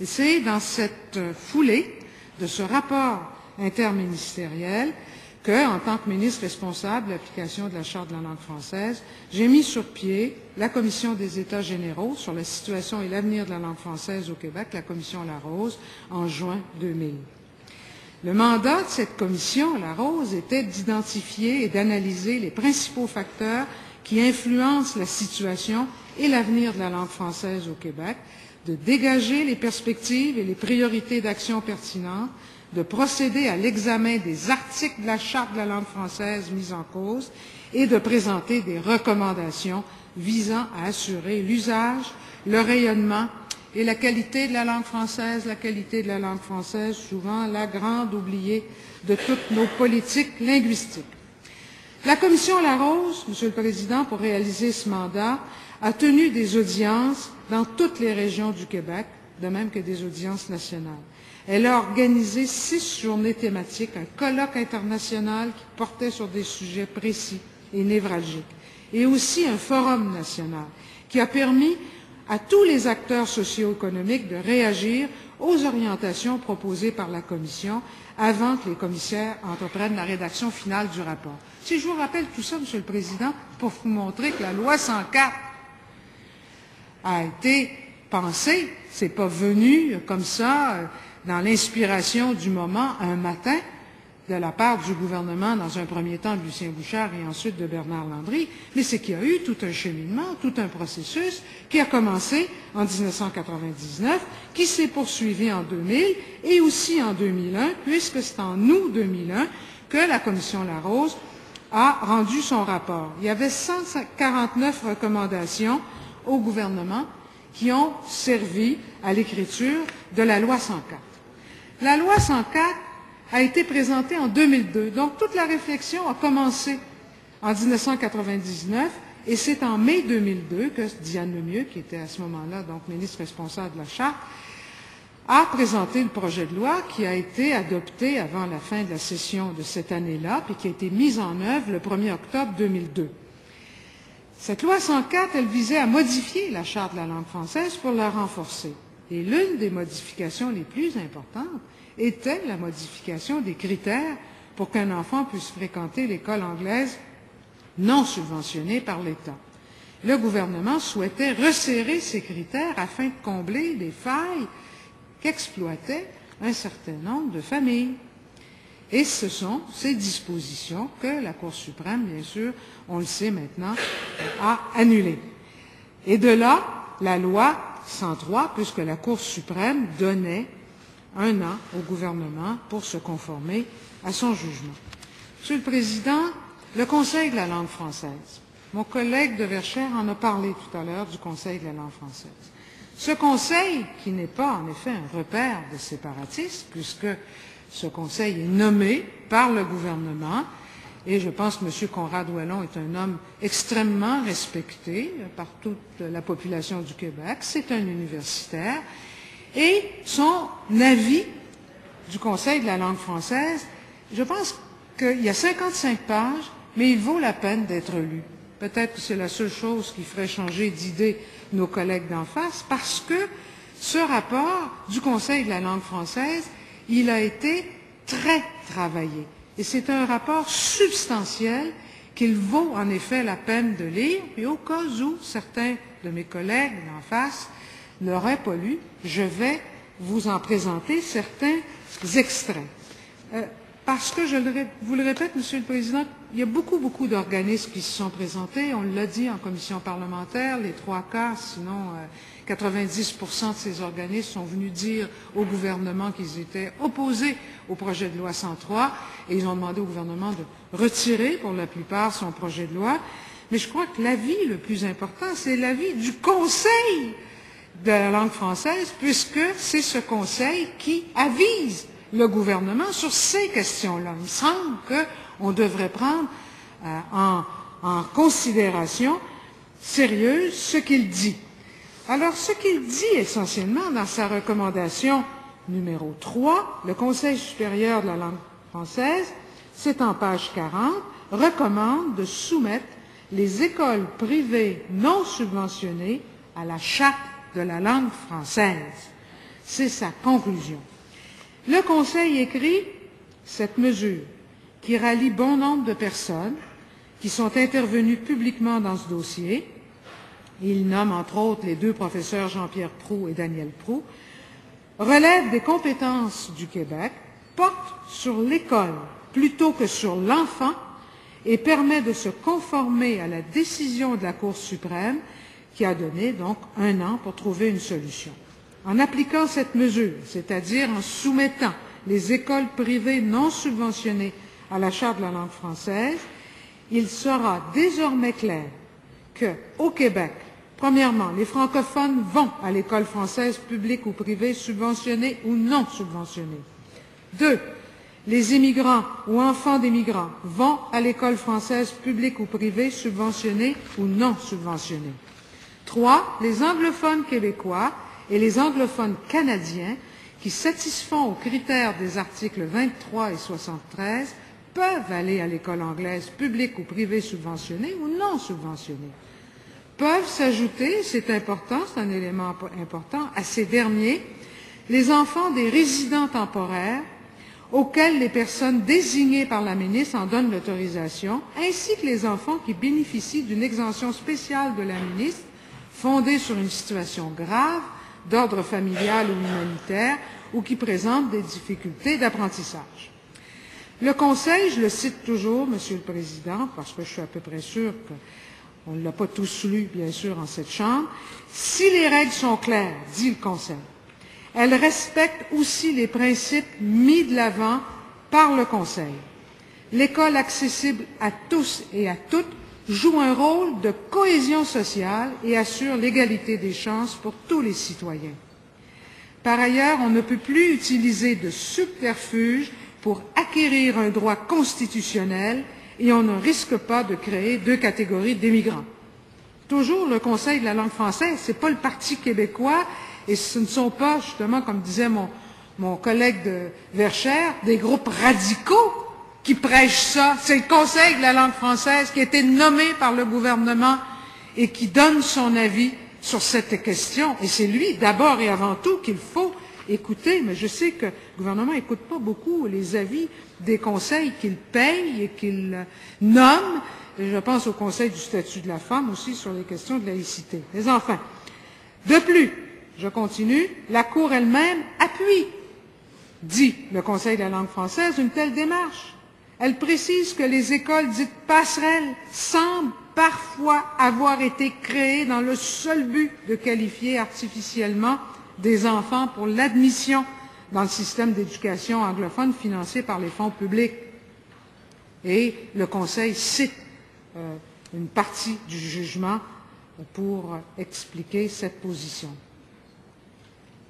Et c'est dans cette foulée de ce rapport interministériel que, en tant que ministre responsable de l'application de la Charte de la langue française, j'ai mis sur pied la Commission des États généraux sur la situation et l'avenir de la langue française au Québec, la Commission Larose, en juin 2000. Le mandat de cette commission, Larose, était d'identifier et d'analyser les principaux facteurs qui influencent la situation et l'avenir de la langue française au Québec, de dégager les perspectives et les priorités d'action pertinentes, de procéder à l'examen des articles de la Charte de la langue française mis en cause et de présenter des recommandations visant à assurer l'usage, le rayonnement et la qualité de la langue française, souvent la grande oubliée de toutes nos politiques linguistiques. La Commission Larose, Monsieur le Président, pour réaliser ce mandat, a tenu des audiences dans toutes les régions du Québec, de même que des audiences nationales. Elle a organisé 6 journées thématiques, un colloque international qui portait sur des sujets précis et névralgiques, et aussi un forum national qui a permis à tous les acteurs socio-économiques de réagir aux orientations proposées par la Commission avant que les commissaires entreprennent la rédaction finale du rapport. Si je vous rappelle tout ça, Monsieur le Président, pour vous montrer que la loi 104 a été pensée, c'est pas venu comme ça, dans l'inspiration du moment, un matin, de la part du gouvernement, dans un premier temps de Lucien Bouchard et ensuite de Bernard Landry, mais c'est qu'il y a eu tout un cheminement, tout un processus qui a commencé en 1999, qui s'est poursuivi en 2000 et aussi en 2001, puisque c'est en août 2001 que la Commission Larose a rendu son rapport. Il y avait 149 recommandations au gouvernement qui ont servi à l'écriture de la loi 104. La loi 104 a été présentée en 2002. Donc, toute la réflexion a commencé en 1999 et c'est en mai 2002 que Diane Lemieux, qui était à ce moment-là donc ministre responsable de la Charte, a présenté le projet de loi qui a été adopté avant la fin de la session de cette année-là puis qui a été mis en œuvre le 1er octobre 2002. Cette loi 104, elle visait à modifier la Charte de la langue française pour la renforcer. Et l'une des modifications les plus importantes était la modification des critères pour qu'un enfant puisse fréquenter l'école anglaise non subventionnée par l'État. Le gouvernement souhaitait resserrer ces critères afin de combler les failles qu'exploitaient un certain nombre de familles. Et ce sont ces dispositions que la Cour suprême, bien sûr, on le sait maintenant, a annulées. Et de là, la loi 103, puisque la Cour suprême donnait 1 an au gouvernement pour se conformer à son jugement. Monsieur le Président, le Conseil de la langue française. Mon collègue de Verchères en a parlé tout à l'heure du Conseil de la langue française. Ce Conseil, qui n'est pas en effet un repère de séparatisme, puisque ce Conseil est nommé par le gouvernement, et je pense que M. Conrad Ouellon est un homme extrêmement respecté par toute la population du Québec, c'est un universitaire, et son avis du Conseil de la langue française, je pense qu'il y a 55 pages, mais il vaut la peine d'être lu. Peut-être que c'est la seule chose qui ferait changer d'idée nos collègues d'en face, parce que ce rapport du Conseil de la langue française, il a été très travaillé. Et c'est un rapport substantiel qu'il vaut en effet la peine de lire, et au cas où certains de mes collègues d'en face ne l'auraient pas lu, je vais vous en présenter certains extraits. Parce que, je vous le répète, Monsieur le Président, il y a beaucoup d'organismes qui se sont présentés. On l'a dit en commission parlementaire, les 3/4, sinon 90% de ces organismes sont venus dire au gouvernement qu'ils étaient opposés au projet de loi 103 et ils ont demandé au gouvernement de retirer pour la plupart son projet de loi. Mais je crois que l'avis le plus important, c'est l'avis du Conseil de la langue française, puisque c'est ce Conseil qui avise le gouvernement sur ces questions-là. Il me semble qu'on devrait prendre en considération sérieuse ce qu'il dit. Alors, ce qu'il dit essentiellement dans sa recommandation numéro 3, le Conseil supérieur de la langue française, c'est en page 40, recommande de soumettre les écoles privées non subventionnées à la Charte de la langue française. C'est sa conclusion. Le Conseil écrit cette mesure qui rallie bon nombre de personnes qui sont intervenues publiquement dans ce dossier. Il nomme entre autres les deux professeurs Jean-Pierre Proulx et Daniel Proulx, relève des compétences du Québec, porte sur l'école plutôt que sur l'enfant et permet de se conformer à la décision de la Cour suprême qui a donné donc 1 an pour trouver une solution. En appliquant cette mesure, c'est-à-dire en soumettant les écoles privées non subventionnées à la Charte de la langue française, il sera désormais clair qu'au Québec, premièrement, les francophones vont à l'école française publique ou privée, subventionnée ou non subventionnée. 2. Les immigrants ou enfants d'immigrants vont à l'école française publique ou privée, subventionnée ou non subventionnée. 3. Les anglophones québécois et les anglophones canadiens qui satisfont aux critères des articles 23 et 73 peuvent aller à l'école anglaise publique ou privée subventionnée ou non subventionnée. Peuvent s'ajouter, c'est important, c'est un élément important, à ces derniers, les enfants des résidents temporaires auxquels les personnes désignées par la ministre en donnent l'autorisation, ainsi que les enfants qui bénéficient d'une exemption spéciale de la ministre fondée sur une situation grave, d'ordre familial ou humanitaire, ou qui présentent des difficultés d'apprentissage. Le Conseil, je le cite toujours, Monsieur le Président, parce que je suis à peu près sûr qu'on ne l'a pas tous lu, bien sûr, en cette Chambre, si les règles sont claires, dit le Conseil, elles respectent aussi les principes mis de l'avant par le Conseil. L'école accessible à tous et à toutes joue un rôle de cohésion sociale et assure l'égalité des chances pour tous les citoyens. Par ailleurs, on ne peut plus utiliser de subterfuge pour acquérir un droit constitutionnel et on ne risque pas de créer 2 catégories d'immigrants. Toujours le Conseil de la langue française, ce n'est pas le Parti québécois et ce ne sont pas, justement, comme disait mon collègue de Verchères, des groupes radicaux qui prêchent ça. C'est le Conseil de la langue française qui a été nommé par le gouvernement et qui donne son avis sur cette question. Et c'est lui, d'abord et avant tout, qu'il faut écouter. Mais je sais que le gouvernement n'écoute pas beaucoup les avis des conseils qu'il paye et qu'il nomme. Et je pense au Conseil du statut de la femme aussi sur les questions de laïcité. Mais enfin, de plus, je continue, la Cour elle-même appuie, dit le Conseil de la langue française, une telle démarche. Elle précise que les écoles dites passerelles semblent parfois avoir été créées dans le seul but de qualifier artificiellement des enfants pour l'admission dans le système d'éducation anglophone financé par les fonds publics. Et le Conseil cite une partie du jugement pour expliquer cette position.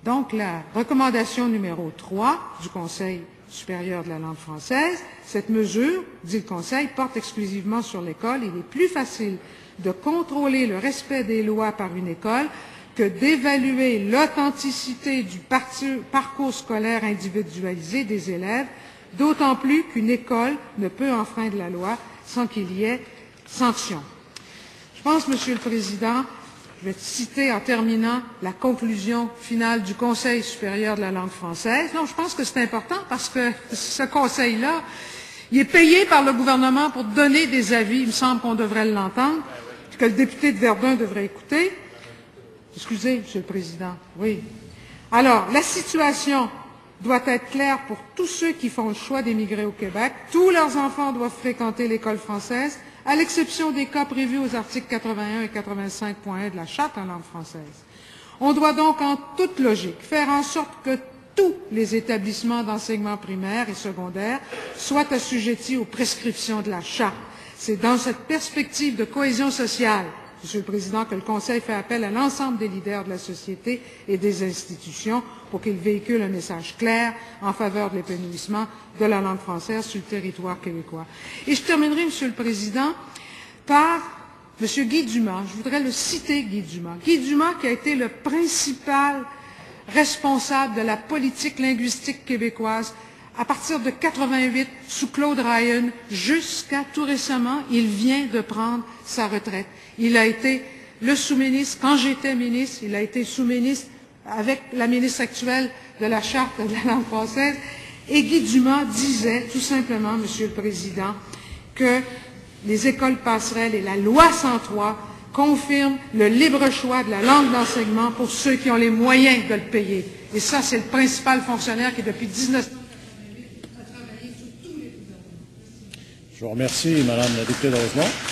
Donc, la recommandation numéro 3 du Conseil supérieur de la langue française, cette mesure, dit le Conseil, porte exclusivement sur l'école. Il est plus facile de contrôler le respect des lois par une école que d'évaluer l'authenticité du parcours scolaire individualisé des élèves, d'autant plus qu'une école ne peut enfreindre la loi sans qu'il y ait sanction. Je pense, Monsieur le Président, je vais citer en terminant la conclusion finale du Conseil supérieur de la langue française. Non, je pense que c'est important parce que ce Conseil-là, il est payé par le gouvernement pour donner des avis. Il me semble qu'on devrait l'entendre, que le député de Verdun devrait écouter. Excusez, Monsieur le Président. Oui. Alors, la situation doit être claire pour tous ceux qui font le choix d'émigrer au Québec. Tous leurs enfants doivent fréquenter l'école française, à l'exception des cas prévus aux articles 81 et 85.1 de la Charte en langue française. On doit donc, en toute logique, faire en sorte que tous les établissements d'enseignement primaire et secondaire soient assujettis aux prescriptions de la Charte. C'est dans cette perspective de cohésion sociale, Monsieur le Président, que le Conseil fait appel à l'ensemble des leaders de la société et des institutions pour qu'ils véhiculent un message clair en faveur de l'épanouissement de la langue française sur le territoire québécois. Et je terminerai, Monsieur le Président, par Monsieur Guy Dumas. Je voudrais le citer, Guy Dumas. Guy Dumas qui a été le principal responsable de la politique linguistique québécoise à partir de 88 sous Claude Ryan jusqu'à tout récemment, il vient de prendre sa retraite. Il a été le sous-ministre, quand j'étais ministre, il a été sous-ministre avec la ministre actuelle de la Charte de la langue française, et Guy Dumas disait tout simplement, Monsieur le Président, que les écoles passerelles et la loi 103 confirment le libre choix de la langue d'enseignement pour ceux qui ont les moyens de le payer. Et ça, c'est le principal fonctionnaire qui, depuis 1988, a travaillé sur tous les gouvernements. Je vous remercie, Madame la députée de Rosemont.